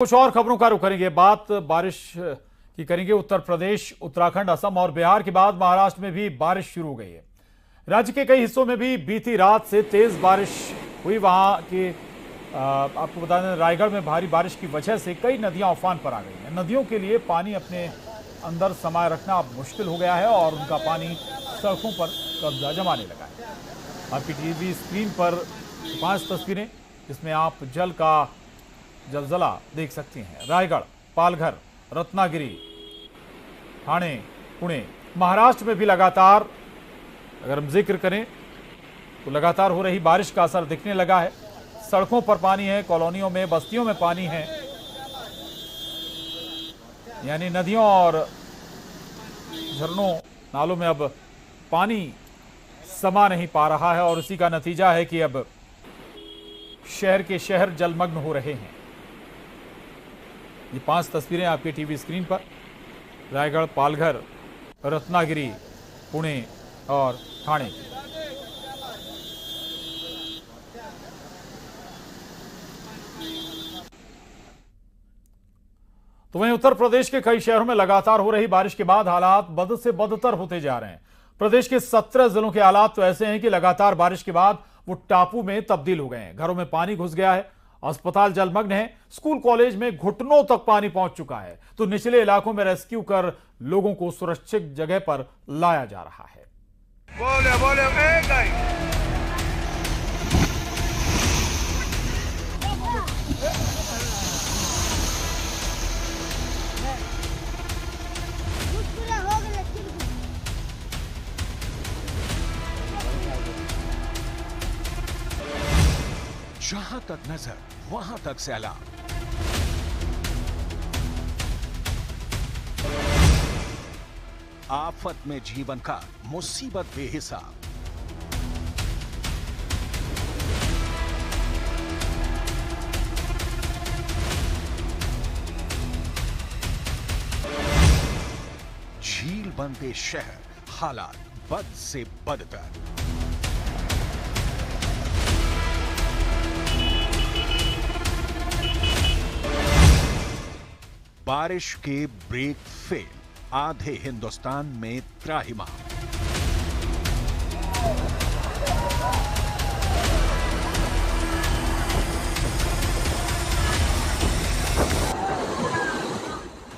कुछ और खबरों का रुख करेंगे। बात बारिश की करेंगे। उत्तर प्रदेश, उत्तराखंड, असम और बिहार के बाद महाराष्ट्र में भी बारिश शुरू हो गई है। राज्य के कई हिस्सों में भी बीती रात से तेज बारिश हुई। वहां के आपको बता दें, रायगढ़ में भारी बारिश की वजह से कई नदियां उफान पर आ गई हैं। नदियों के लिए पानी अपने अंदर समाये रखना अब मुश्किल हो गया है और उनका पानी सड़कों पर कब्जा जमाने लगा है। आपकी टीवी स्क्रीन पर 5 तस्वीरें जिसमें आप जल का जलजला देख सकती हैं। रायगढ़, पालघर, रत्नागिरी, ठाणे, पुणे, महाराष्ट्र में भी लगातार अगर हम जिक्र करें तो लगातार हो रही बारिश का असर दिखने लगा है। सड़कों पर पानी है, कॉलोनियों में, बस्तियों में पानी है। यानी नदियों और झरनों, नालों में अब पानी समा नहीं पा रहा है और उसी का नतीजा है कि अब शहर के शहर जलमग्न हो रहे हैं। ये 5 तस्वीरें आपके टीवी स्क्रीन पर। रायगढ़, पालघर, रत्नागिरी, पुणे और ठाणे। तो वहीं उत्तर प्रदेश के कई शहरों में लगातार हो रही बारिश के बाद हालात बद से बदतर होते जा रहे हैं। प्रदेश के 17 जिलों के हालात तो ऐसे हैं कि लगातार बारिश के बाद वो टापू में तब्दील हो गए हैं। घरों में पानी घुस गया है, अस्पताल जलमग्न है, स्कूल कॉलेज में घुटनों तक पानी पहुंच चुका है। तो निचले इलाकों में रेस्क्यू कर लोगों को सुरक्षित जगह पर लाया जा रहा है। जहां तक नजर वहां तक सैलाब। आफत में जीवन का मुसीबत बेहिसाब। झील बनते शहर, हालात बद से बदतर। बारिश के ब्रेक फेल, आधे हिंदुस्तान में त्राहिमाम।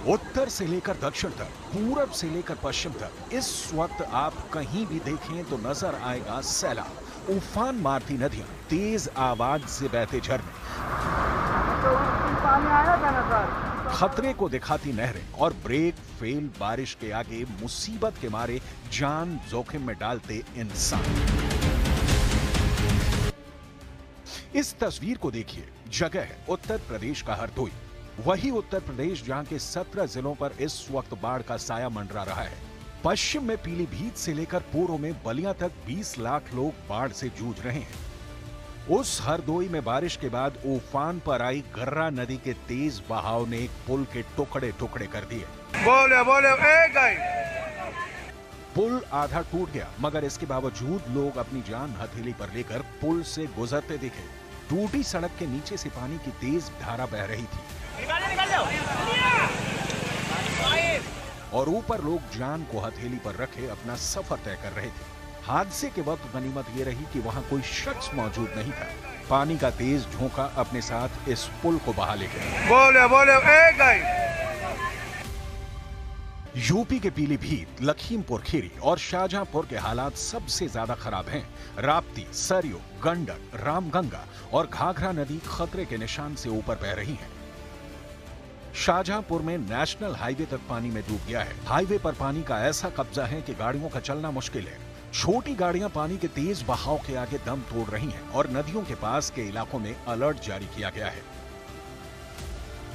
उत्तर से लेकर दक्षिण तक, पूरब से लेकर पश्चिम तक इस वक्त आप कहीं भी देखें तो नजर आएगा सैलाब। उफान मारती नदियां, तेज आवाज से बहते झरने, खतरे को दिखाती नहरें और ब्रेक फेल बारिश के आगे मुसीबत के मारे जान जोखिम में डालते इंसान। इस तस्वीर को देखिए। जगह है उत्तर प्रदेश का हरदोई। वही उत्तर प्रदेश जहां के 17 जिलों पर इस वक्त बाढ़ का साया मंडरा रहा है। पश्चिम में पीलीभीत से लेकर पूर्व में बलिया तक 20 लाख लोग बाढ़ से जूझ रहे हैं। उस हरदोई में बारिश के बाद उफान पर आई गर्रा नदी के तेज बहाव ने एक पुल के टुकड़े टुकड़े कर दिए। पुल आधा टूट गया, मगर इसके बावजूद लोग अपनी जान हथेली पर लेकर पुल से गुजरते दिखे। टूटी सड़क के नीचे से पानी की तेज धारा बह रही थी और ऊपर लोग जान को हथेली पर रखे अपना सफर तय कर रहे थे। हादसे के वक्त गनीमत यह रही कि वहां कोई शख्स मौजूद नहीं था। पानी का तेज झोंका अपने साथ इस पुल को बहा ले गया। यूपी के पीलीभीत, लखीमपुर खीरी और शाहजहांपुर के हालात सबसे ज्यादा खराब हैं। राप्ती, सरयू, गंडक, रामगंगा और घाघरा नदी खतरे के निशान से ऊपर बह रही हैं। शाहजहांपुर में नेशनल हाईवे तक पानी में डूब गया है। हाईवे पर पानी का ऐसा कब्जा है कि गाड़ियों का चलना मुश्किल है। छोटी गाड़ियां पानी के तेज बहाव के आगे दम तोड़ रही हैं और नदियों के पास के इलाकों में अलर्ट जारी किया गया है।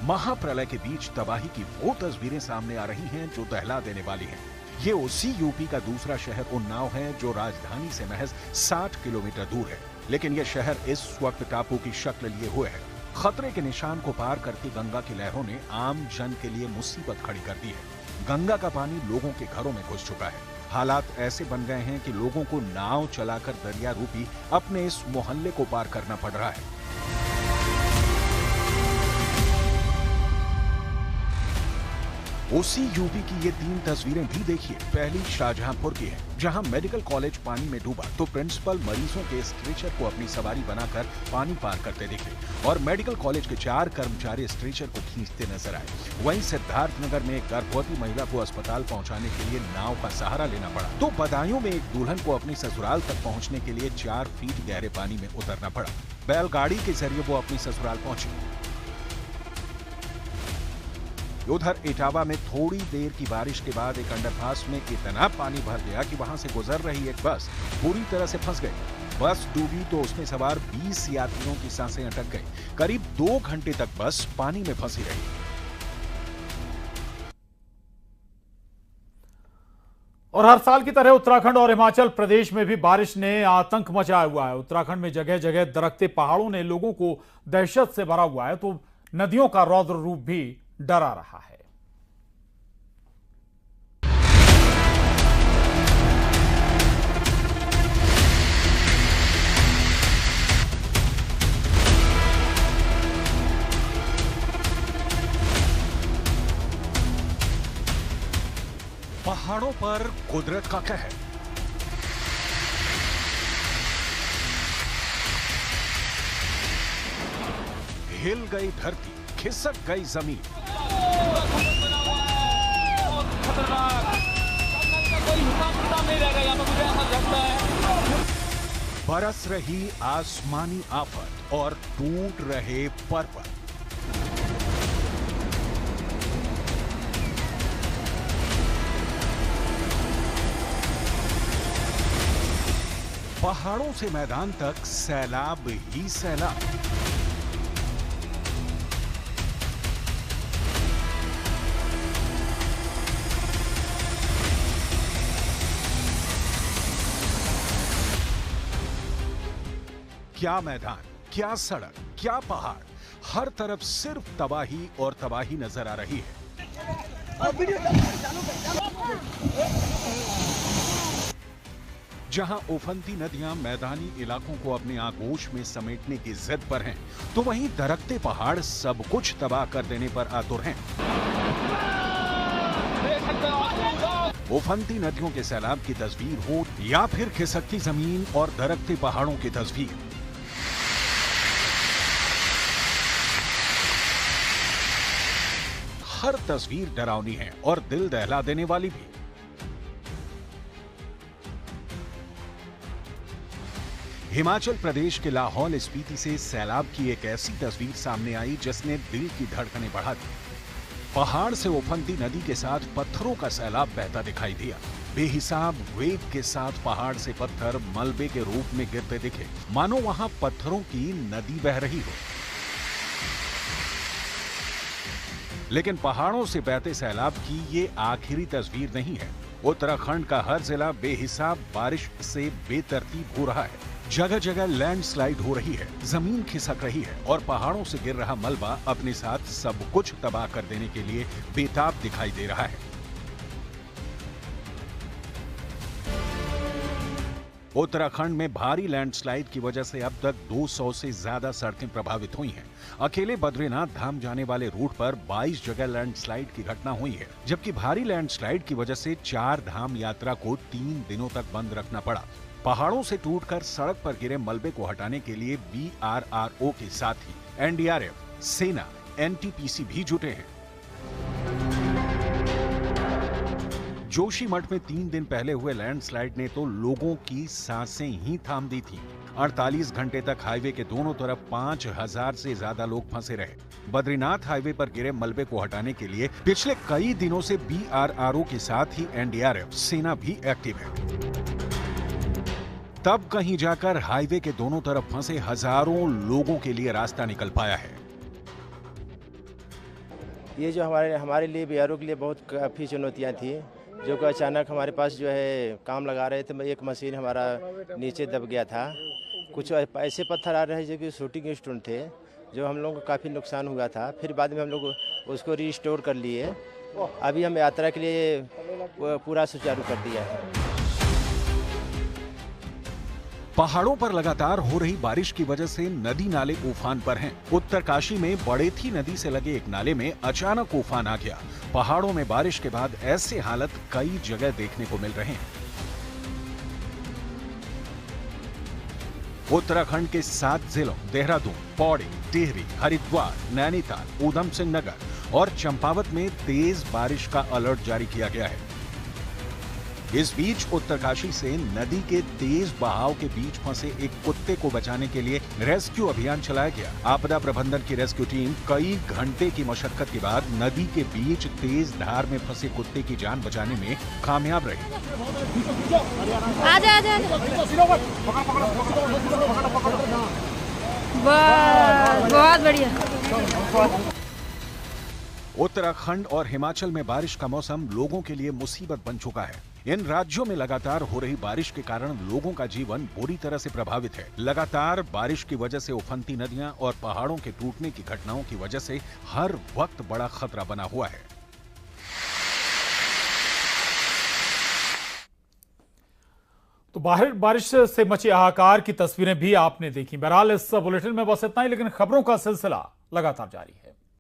महाप्रलय के बीच तबाही की वो तस्वीरें सामने आ रही हैं जो दहला देने वाली हैं। ये उसी यूपी का दूसरा शहर उन्नाव है जो राजधानी से महज 60 किलोमीटर दूर है। लेकिन यह शहर इस वक्त टापू की शक्ल लिए हुए है। खतरे के निशान को पार करती गंगा की लहरों ने आम जन के लिए मुसीबत खड़ी कर दी है। गंगा का पानी लोगों के घरों में घुस चुका है। हालात ऐसे बन गए हैं कि लोगों को नाव चलाकर दरिया रूपी अपने इस मोहल्ले को पार करना पड़ रहा है। उसी यूपी की ये 3 तस्वीरें भी देखिए। पहली शाहजहांपुर की है, जहां मेडिकल कॉलेज पानी में डूबा तो प्रिंसिपल मरीजों के स्ट्रेचर को अपनी सवारी बनाकर पानी पार करते दिखे और मेडिकल कॉलेज के 4 कर्मचारी स्ट्रेचर को खींचते नजर आए। वहीं सिद्धार्थनगर में एक गर्भवती महिला को अस्पताल पहुंचाने के लिए नाव का सहारा लेना पड़ा, तो बदायूं में एक दुल्हन को अपनी ससुराल तक पहुंचने के लिए 4 फीट गहरे पानी में उतरना पड़ा। बैलगाड़ी के जरिए वो अपनी ससुराल पहुंची। उधर इटावा में थोड़ी देर की बारिश के बाद एक अंडरपास में इतना पानी भर गया कि वहां से गुजर रही एक बस पूरी तरह से फंस गई। बस डूबी तो उसमें सवार 20 यात्रियों की सांसें अटक गई। करीब 2 घंटे तक बस पानी में फंसी रही। और हर साल की तरह उत्तराखंड और हिमाचल प्रदेश में भी बारिश ने आतंक मचाया हुआ है। उत्तराखंड में जगह जगह दरकते पहाड़ों ने लोगों को दहशत से भरा हुआ है, तो नदियों का रौद्र रूप भी डरा रहा है। पहाड़ों पर कुदरत का कहर। हिल गई धरती, खिसक गई जमीन। बरस रही आसमानी आफत और टूट रहे पर्वत। पहाड़ों से मैदान तक सैलाब ही सैलाब। क्या मैदान, क्या सड़क, क्या पहाड़, हर तरफ सिर्फ तबाही और तबाही नजर आ रही है। जहां उफनती नदियां मैदानी इलाकों को अपने आगोश में समेटने की जिद पर हैं, तो वहीं दरकते पहाड़ सब कुछ तबाह कर देने पर आतुर हैं। उफनती नदियों के सैलाब की तस्वीर हो या फिर खिसकती जमीन और दरकते पहाड़ों की तस्वीर, हर तस्वीर डरावनी है और दिल दहला देने वाली भी। हिमाचल प्रदेश के लाहौल स्पीति से सैलाब की एक ऐसी तस्वीर सामने आई जिसने दिल की धड़कनें बढ़ा दी। पहाड़ से उफनती नदी के साथ पत्थरों का सैलाब बहता दिखाई दिया। बेहिसाब वेग के साथ पहाड़ से पत्थर मलबे के रूप में गिरते दिखे, मानो वहां पत्थरों की नदी बह रही हो। लेकिन पहाड़ों से बहते सैलाब की ये आखिरी तस्वीर नहीं है। उत्तराखंड का हर जिला बेहिसाब बारिश से बेतरतीब हो रहा है। जगह जगह लैंडस्लाइड हो रही है, जमीन खिसक रही है और पहाड़ों से गिर रहा मलबा अपने साथ सब कुछ तबाह कर देने के लिए बेताब दिखाई दे रहा है। उत्तराखंड में भारी लैंडस्लाइड की वजह से अब तक 200 से ज्यादा सड़कें प्रभावित हुई हैं। अकेले बद्रीनाथ धाम जाने वाले रूट पर 22 जगह लैंडस्लाइड की घटना हुई है, जबकि भारी लैंडस्लाइड की वजह से 4 धाम यात्रा को 3 दिनों तक बंद रखना पड़ा। पहाड़ों से टूटकर सड़क पर गिरे मलबे को हटाने के लिए BRRO के साथ ही NDRF, सेना, NTPC भी जुटे हैं। जोशीमठ में 3 दिन पहले हुए लैंडस्लाइड ने तो लोगों की सांसें ही थाम दी थी। 48 घंटे तक हाईवे के दोनों तरफ 5000 से ज्यादा लोग फंसे रहे। बद्रीनाथ हाईवे पर गिरे मलबे को हटाने के लिए पिछले कई दिनों से BRRO के साथ ही NDRF, सेना भी एक्टिव है। तब कहीं जाकर हाईवे के दोनों तरफ फंसे हजारों लोगों के लिए रास्ता निकल पाया है। ये जो हमारे लिए BRO के लिए बहुत काफ़ी चुनौतियाँ थी, जो कि अचानक हमारे पास जो है काम लगा रहे थे, एक मशीन हमारा नीचे दब गया था। कुछ ऐसे पत्थर आ रहे हैं जो कि शूटिंग स्टोन थे, जो हम लोगों को काफ़ी नुकसान हुआ था। फिर बाद में हम लोग उसको रिस्टोर कर लिए। अभी हम यात्रा के लिए पूरा सुचारू कर दिया है। पहाड़ों पर लगातार हो रही बारिश की वजह से नदी नाले उफान पर हैं। उत्तरकाशी में बड़ेथी नदी से लगे एक नाले में अचानक उफान आ गया। पहाड़ों में बारिश के बाद ऐसे हालत कई जगह देखने को मिल रहे हैं। उत्तराखंड के 7 जिलों देहरादून, पौड़ी, टिहरी, हरिद्वार, नैनीताल, ऊधम सिंह नगर और चंपावत में तेज बारिश का अलर्ट जारी किया गया है। इस बीच उत्तरकाशी से नदी के तेज बहाव के बीच फंसे एक कुत्ते को बचाने के लिए रेस्क्यू अभियान चलाया गया। आपदा प्रबंधन की रेस्क्यू टीम कई घंटे की मशक्कत के बाद नदी के बीच तेज धार में फंसे कुत्ते की जान बचाने में कामयाब रही। आजा आजा बहुत बढ़िया। उत्तराखंड और हिमाचल में बारिश का मौसम लोगों के लिए मुसीबत बन चुका है। इन राज्यों में लगातार हो रही बारिश के कारण लोगों का जीवन बुरी तरह से प्रभावित है। लगातार बारिश की वजह से उफनती नदियां और पहाड़ों के टूटने की घटनाओं की वजह से हर वक्त बड़ा खतरा बना हुआ है। तो बाहर बारिश से मची हाहाकार की तस्वीरें भी आपने देखी। बहरहाल इस बुलेटिन में बस इतना ही, लेकिन खबरों का सिलसिला लगातार जारी है।